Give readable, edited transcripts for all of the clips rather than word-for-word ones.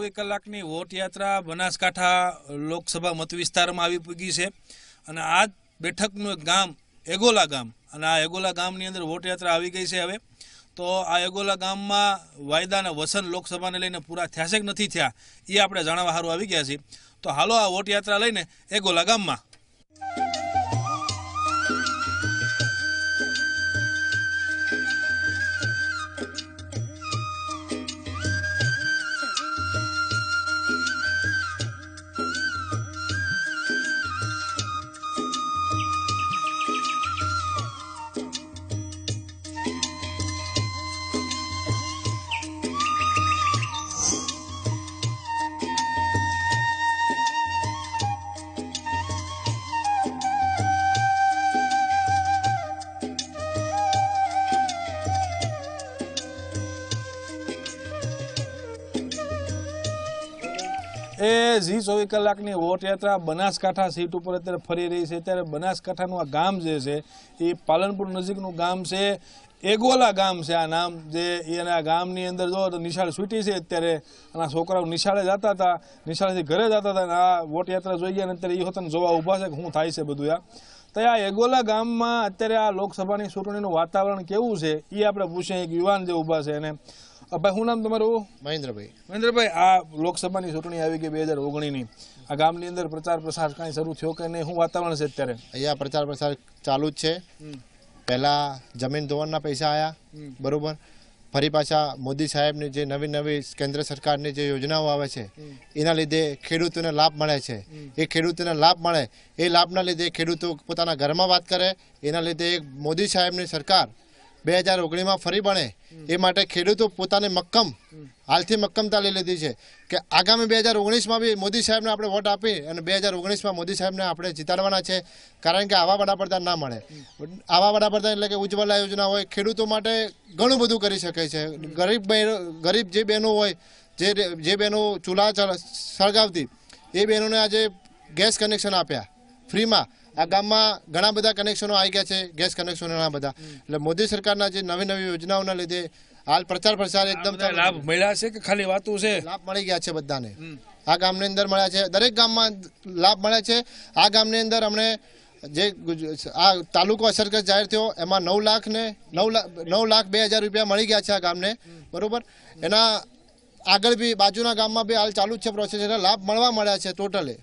24 કલાકની વોટ યાત્રા બનાસકાંઠા લોકસભા મત વિસ્તારમાં આવી પૂગી છે અને આ બેઠકનું એક ગામ એગોલા ગામ અને આ એગોલા ગામની અંદર વોટ યાત્રા આવી ગઈ છે હવે તો આ એગોલા ગામમાં વાયદાના વસન લોકસભાને લઈને પૂરા થયા છે કે નથી થયા એ આપણે જાણવા સારું આવી ગયા છીએ તો હાલો આ વોટ યાત્રા લઈને એગોલા ગામમાં એ G24 કલાકની વોટ યાત્રા બનાસકાંઠા સીટ ઉપર અત્યારે ફરી રહી છે ત્યારે બનાસકાંઠાનું આ ગામ જે છે એ પાલનપુર નજીકનું ગામ છે એગોલા ગામ છે આ નામ જે એના ગામની અંદર જો તો નિશાળ છૂટી છે અત્યારે અને છોકરાઓ નિશાળે જતા હતા નિશાળેથી ઘરે જતા હતા અને આ વોટ યાત્રા જોઈ ગયા અને અત્યારે એ હોતને જોવા ઊભા છે કે શું થાય છે બધું તો આ એગોલા ગામમાં અત્યારે આ લોકસભાની ચૂંટણીનું વાતાવરણ કેવું છે એ આપણે પૂછીએ એક યુવાન જે ઊભા છે અને ભાઈ શું નામ તમારું? મહેન્દ્રભાઈ આ લોકસભાની ચૂંટણી આવી ગઈ 2019ની આ ગામની અંદર પ્રચાર પ્રસાર કાંઈ શરૂ થયો કે નહીં? શું વાતાવરણ છે અત્યારે? અહીંયા પ્રચાર પ્રસાર ચાલુ જ છે. પહેલા જમીન ધોવાણના પૈસા આવ્યા બરોબર, ફરી પાછા મોદી સાહેબની જે નવી કેન્દ્ર સરકારની જે યોજનાઓ આવે છે એના લીધે ખેડૂતોને લાભ મળે છે. એ ખેડૂતોને લાભ મળે એ લાભના લીધે ખેડૂતો પોતાના ઘરમાં વાત કરે એના લીધે એક મોદી સાહેબની સરકાર 2019માં ફરી બને એ માટે ખેડૂતો પોતાને હાલથી મક્કમતા લઈ લીધી છે કે આગામી 2019માં બી મોદી સાહેબને આપણે વોટ આપી અને 2019માં મોદી સાહેબને આપણે જીતાડવાના છે. કારણ કે આવા વડાપ્રધાન ના મળે. આવા વડાપ્રધાન એટલે કે ઉજ્જવલા યોજના હોય ખેડૂતો માટે ઘણું બધું કરી શકે છે. ગરીબ જે બહેનો હોય જે બહેનો ચૂલા સળગાવતી એ બહેનોને આજે ગેસ કનેક્શન આપ્યા ફ્રીમાં. આ ગામમાં ઘણા બધા કનેક્શનો આવી ગયા છે, ગેસ કનેક્શનો ઘણા બધા. એટલે મોદી સરકારના જે નવી યોજનાઓના લીધે હાલ પ્રચાર પ્રસાર એકદમ લાભ મળ્યા છે કે ખાલી વાતો છે? લાભ મળી ગયા છે બધાને. આ ગામની અંદર મળ્યા છે, દરેક ગામમાં લાભ મળે છે. આ ગામની અંદર અમને જે આ તાલુકો અસરગ્રસ્ત જાહેર થયો એમાં 9,02,000 રૂપિયા મળી ગયા છે આ ગામને બરોબર. એના આગળ બી બાજુના ગામમાં બી હાલ ચાલુ જ છે પ્રોસેસ, એટલે લાભ મળ્યા છે ટોટલે.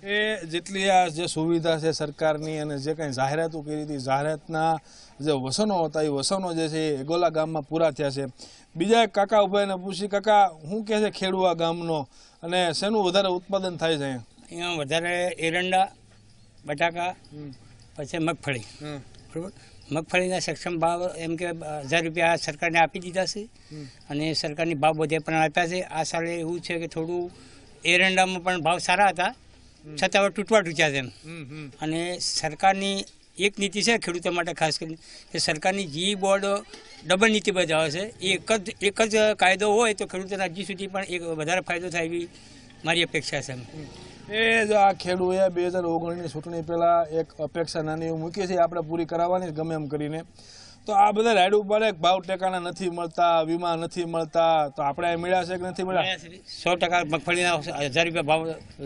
એ જેટલી આ જે સુવિધા છે સરકારની અને જે કંઈ જાહેરાતો કરી હતી જાહેરાતના જે વસનો હતા એ વસનો જે છે એ એગોલા ગામમાં પૂરા થયા છે. બીજા એક કાકા ઉભા એને પૂછી, કાકા શું કહે છે ખેડૂઆ ગામનો અને શેનું વધારે ઉત્પાદન થાય છે? અહીંયા વધારે એરંડા, બટાકા, પછી મગફળી બરાબર. મગફળીના સક્ષમ ભાવ એમ કે 1000 રૂપિયા સરકારને આપી દીધા છે અને સરકારની ભાવ બધે પણ આપ્યા છે. આ સાલે એવું છે કે થોડું એરંડામાં પણ ભાવ સારા હતા છતાં હવે તૂટવા તૂટ્યા છે એમ. અને સરકારની એક નીતિ છે ખેડૂતો માટે ખાસ કરીને કે સરકારની જી બોર્ડ ડબલ નીતિ બજાવે છે. એ એક જ કાયદો હોય તો ખેડૂતોને હજી સુધી પણ એક વધારે ફાયદો થાય એવી મારી અપેક્ષા છે. એ જો આ ખેડૂએ 2019ની ચૂંટણી પહેલાં એક અપેક્ષા નાની એવું મૂકી છે આપણે પૂરી કરાવવાની ગમે એમ કરીને. તો આ બધા રાઈડ ઉપર ભાવ ટેકાના નથી મળતા, વીમા નથી મળતા, તો આપણે મળ્યા છે કે નથી મળ્યા? 100% મગફળીના 1000 રૂપિયા ભાવ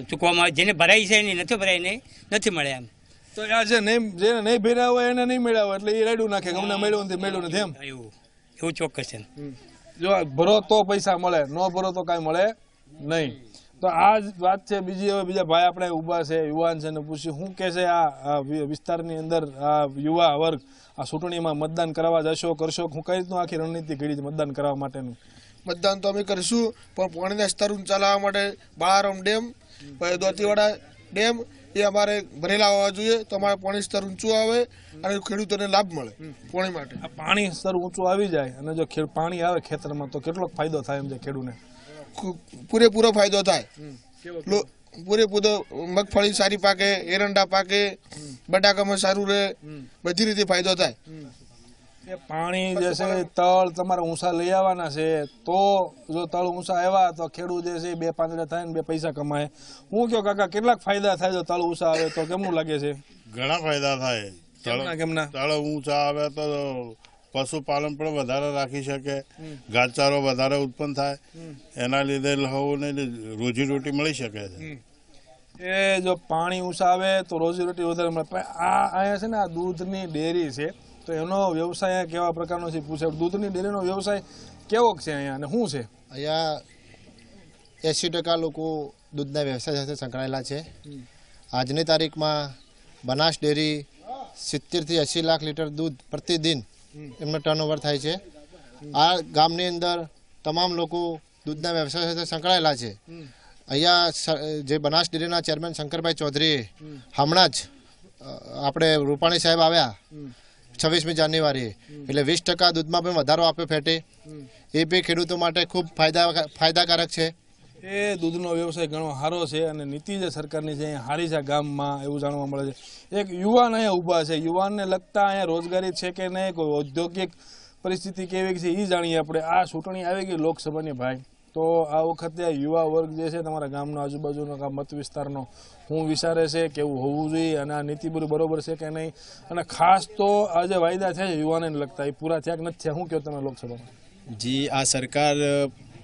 ચૂકવામાં આવે. જેને ભરાઈ છે એની નથી ભરાઈ નહીં, નથી મળ્યા એમ. તો આ જેને નહીં ભર્યા હોય એને નહીં મળ્યા હોય એટલે એ રાઈડું નાખે ગમને મળ્યું નથી એમ. એવું ચોક્કસ છે. જો ભરો તો પૈસા મળે, ન ભરો તો કાંઈ મળે નહીં. તો આ જ વાત છે. બીજી હવે બીજા ભાઈ આપણે ઊભા છે, યુવાન છે, ને પૂછ્યું શું કહે છે આ વિસ્તારની અંદર આ યુવા વર્ગ આ ચૂંટણીમાં મતદાન કરવા જશો કરશો? હું કઈ રીતનું આખી રણનીતિ ઘડી છે મતદાન કરવા માટેનું? મતદાન તો અમે કરીશું પણ પાણીના સ્તર ઊંચા લાવવા માટે બાળારામ ડેમ પછી દોતીવાડા ડેમ એ અમારે ભરેલા હોવા જોઈએ તો અમારે પાણી સ્તર ઊંચું આવે અને ખેડૂતોને લાભ મળે પાણી માટે. પાણી સ્તર ઊંચું આવી જાય અને જો પાણી આવે ખેતરમાં તો કેટલો ફાયદો થાય એમ છે ખેડૂતને? પૂરેપૂરો ફાયદો થાય. પૂરેપૂરો મગફળી સારી પાકે, એરંડા પાકે, બટાકામાં સારું રહે, બધી રીતે ફાયદો થાય. પાણી જે છે તળ તમારે ઊંચા લઈ આવવાના છે તો જો તળ ઊંચા આવ્યા તો ખેડૂત જે છે 2 પાંદડા થાય ને 2 પૈસા કમાય. હું કહો કાકા કેટલાક ફાયદા થાય જો તળ ઊંચા આવે તો? કેમનું લાગે છે? ઘણા ફાયદા થાય. કેમના? તળ ઊંચા આવે તો પશુપાલન પણ વધારે રાખી શકે, ઘાસચારો વધારે ઉત્પન્ન થાય, એના લીધે લોકોને રોજીરોટી મળી શકે છે. એ જો પાણી ઊંચા આવે તો રોજીરોટી વધારે મળે. પણ આ અહીંયા છે ને આ દૂધની ડેરી છે, તો એનો વ્યવસાય અહીંયા કેવા પ્રકારનો છે પૂછે. દૂધની ડેરીનો વ્યવસાય કેવો છે અહીંયા અને શું છે? અહીંયા 80% લોકો દૂધના વ્યવસાય સાથે સંકળાયેલા છે. આજની તારીખમાં બનાસ ડેરી 70 થી 80 લાખ લીટર દૂધ પ્રતિદિન એમનો ટર્નઓવર થાય છે. આ ગામની અંદર તમામ લોકો દૂધના વ્યવસાય સાથે સંકળાયેલા છે. અહીંયા જે બનાસ ડેરીના ચેરમેન શંકરભાઈ ચૌધરીએ હમણાં જ આપણે રૂપાણી સાહેબ આવ્યા 26મી જાન્યુઆરીએ, એટલે 20% દૂધમાં પણ વધારો આપ્યો ફેટે. એ બી ખેડૂતો માટે ખૂબ ફાયદાકારક છે. એ દૂધનો વ્યવસાય ઘણો સારો છે અને નીતિ જે સરકારની છે અહીંયા સારી છે ગામમાં, એવું જાણવા મળે છે. એક યુવાન અહીંયા ઊભા છે, યુવાનને લગતા અહીંયા રોજગારી છે કે નહીં, કોઈ ઔદ્યોગિક પરિસ્થિતિ કેવી છે એ જાણીએ આપણે. આ ચૂંટણી આવી ગઈ લોકસભાની ભાઈ, તો આ વખતે યુવા વર્ગ જે છે તમારા ગામનો આજુબાજુનો મત વિસ્તારનો શું વિચારે છે, કેવું હોવું જોઈએ અને આ નીતિ બધું બરોબર છે કે નહીં, અને ખાસ તો આ જે વાયદા થયા છે યુવાનોને લગતા એ પૂરા થયા કે નથી થયા, શું કહો તમે લોકસભામાં? જી, આ સરકાર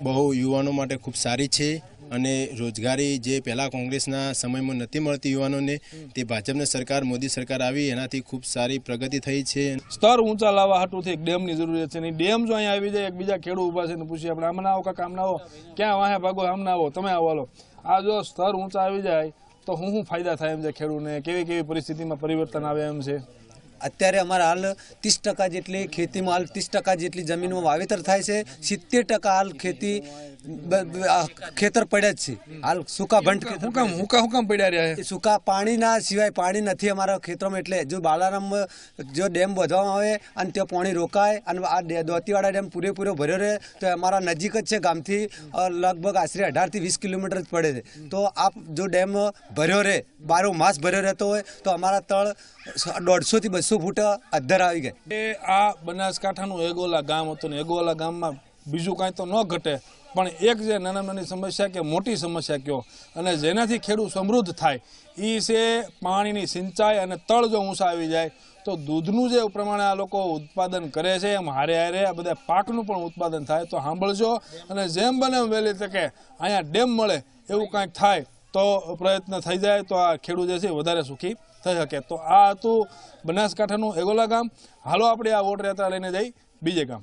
બહુ યુવાનો માટે ખૂબ સારી છે અને રોજગારી જે પહેલાં કોંગ્રેસના સમયમાં નથી મળતી યુવાનોને, તે ભાજપની સરકાર, મોદી સરકાર આવી એનાથી ખૂબ સારી પ્રગતિ થઈ છે. સ્તર ઊંચા લાવવા હાટુથી એક ડેમની જરૂરિયાત છે. નહીં ડેમ જો અહીંયા આવી જાય, એક બીજા ખેડૂત ઊભા છે ને પૂછીએ આપણે આમ ના આવો કાકા, આમ ના આવો, ક્યાં વાહે ભાગો, આમ ના આવો, તમે આવો હાલો. આ જો સ્તર ઊંચા આવી જાય તો શું ફાયદા થાય એમ છે ખેડૂતને, કેવી કેવી પરિસ્થિતિમાં પરિવર્તન આવે એમ છે? અત્યારે અમારા હાલ 30% જેટલી ખેતીમાં, હાલ 30% જેટલી જમીનમાં વાવેતર થાય છે. 70% હાલ ખેતર પડ્યા જ છે. હાલ સૂકા ભંટ હુકામ પડ્યા રહ્યા છે. સૂકા પાણીના સિવાય પાણી નથી અમારા ખેતરોમાં. એટલે જો બાલારામ જો ડેમ વધવામાં આવે અને ત્યાં પાણી રોકાય અને આ દોતીવાડા ડેમ પૂરેપૂરો ભર્યો રહે તો અમારા નજીક જ છે, ગામથી લગભગ આશરે 18 થી 20 કિલોમીટર જ પડે છે. તો આ જો ડેમ ભર્યો રહે, 12 માસ ભર્યો રહેતો હોય તો અમારા તળ 150 થી 200 ફૂટ અદ્ધર આવી ગઈ. એ આ બનાસકાંઠાનું એગોલા ગામ હતું ને એગોલા ગામમાં બીજું કાંઈ તો ન ઘટે, પણ એક જે નાની સમસ્યા કે મોટી સમસ્યા કયો અને જેનાથી ખેડૂત સમૃદ્ધ થાય એ છે પાણીની સિંચાઈ. અને તળ જો ઊંચા આવી જાય તો દૂધનું જે પ્રમાણે આ લોકો ઉત્પાદન કરે છે એમ હારે આ બધા પાકનું પણ ઉત્પાદન થાય. તો સાંભળજો અને જેમ બને એમ વહેલી તકે અહીંયા ડેમ મળે એવું કાંઈક થાય તો પ્રયત્ન થઈ જાય તો આ ખેડૂત જે છે વધારે સુખી થઈ શકે. તો આ હતું બનાસકાંઠાનું એગોલા ગામ. હાલો આપણે આ વોટ યાત્રા લઈને જઈ બીજે ગામ.